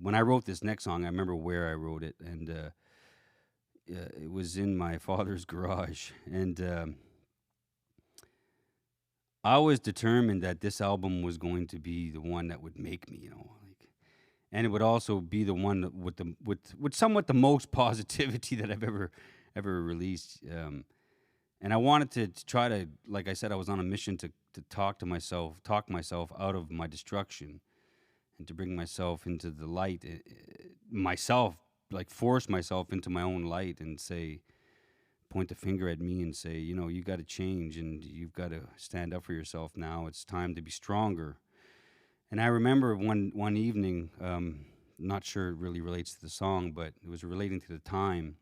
when I wrote this next song, I remember where I wrote it, and it was in my father's garage. And I was determined that this album was going to be the one that would make me, like, and it would also be the one with somewhat the most positivity that I've ever released. And I wanted to try to, like I said, I was on a mission to talk myself out of my destruction, and to bring myself into the light, like force myself into my own light, and say, point the finger at me and say, you got to change, and you've got to stand up for yourself now. It's time to be stronger. And I remember one evening, not sure it really relates to the song, but it was relating to the time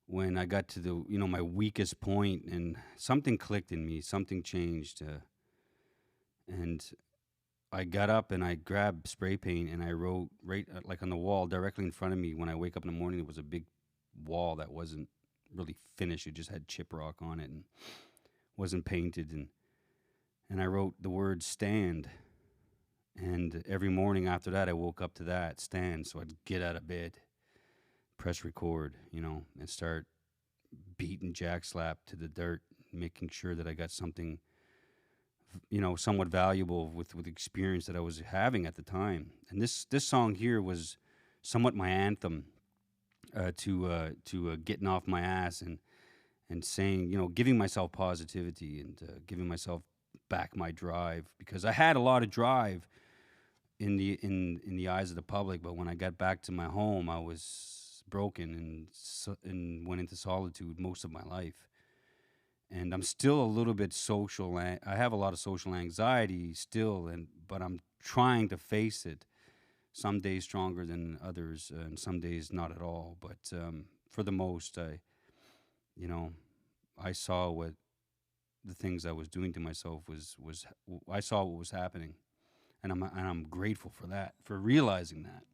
when I got to the, my weakest point, and something clicked in me, something changed, and I got up and I grabbed spray paint and I wrote right like on the wall directly in front of me. When I wake up in the morning, there was a big wall that wasn't really finished. It just had chip rock on it and wasn't painted. And I wrote the word stand. And every morning after that, I woke up to that, stand. So I'd get out of bed, press record, and start beating jack slap to the dirt, making sure that I got something, somewhat valuable with the experience that I was having at the time. And this song here was somewhat my anthem to getting off my ass and saying, giving myself positivity, and giving myself back my drive, because I had a lot of drive in the eyes of the public, but when I got back to my home, I was broken and went into solitude most of my life. And I'm still a little bit social. I have a lot of social anxiety still, but I'm trying to face it. Some days stronger than others, and some days not at all. But for the most, I saw what the things I was doing to myself was. I saw what was happening, and I'm grateful for that, for realizing that.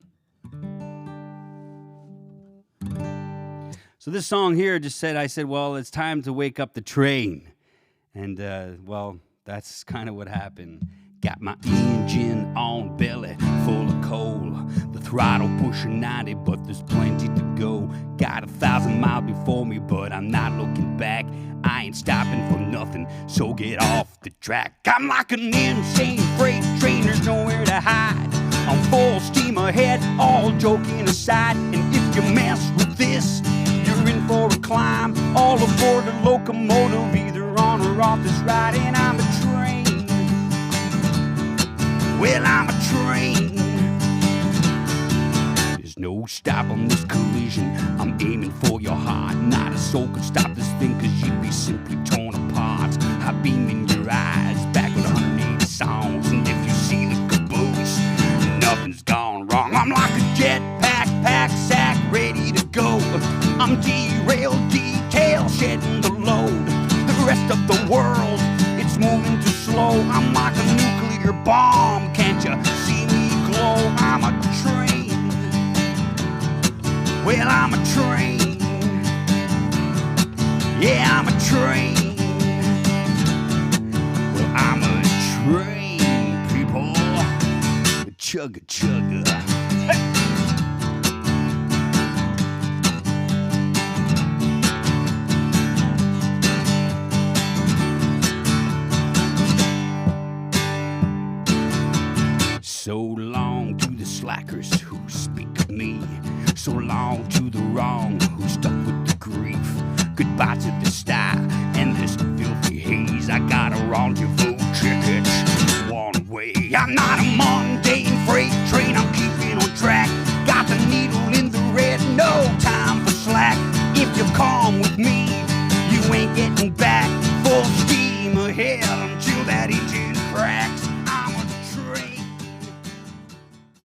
So this song here just I said, well, it's time to wake up the train. And, well, that's kind of what happened. Got my engine on belly, full of coal. The throttle pushing 90, but there's plenty to go. Got 1,000 miles before me, but I'm not looking back. I ain't stopping for nothing, so get off the track. I'm like an insane freight train, there's nowhere to hide. I'm full steam ahead, all joking aside. And if you mess with this, you're in for a climb. All aboard the locomotive, either on or off this ride. And I'm a train. Well, I'm a train. There's no stop on this collision. I'm aiming for your heart. Not a soul could stop this thing, cause you'd be simply torn apart. I beam in your eyes, back with 180 songs. And if you see the caboose, nothing's gone wrong. I'm like a jetpack, pack sack, ready to go. I'm derailed, detail, shedding the load. The rest of the world, it's moving too slow. I'm like a nuclear bomb, can't you see me glow? I'm a train. Well, I'm a train. Yeah, I'm a train. Well, I'm a train, people. Chugga, chugga. Hey. So long to the slackers who speak of me. So long to the wrong who stuck with the grief. Goodbye to the style and this filthy haze. I got a rendezvous ticket one way. I'm not a mundane freight train, I'm keeping on track. Got the needle in the red, no time for slack. If you come with me, you ain't getting back. Full steam ahead,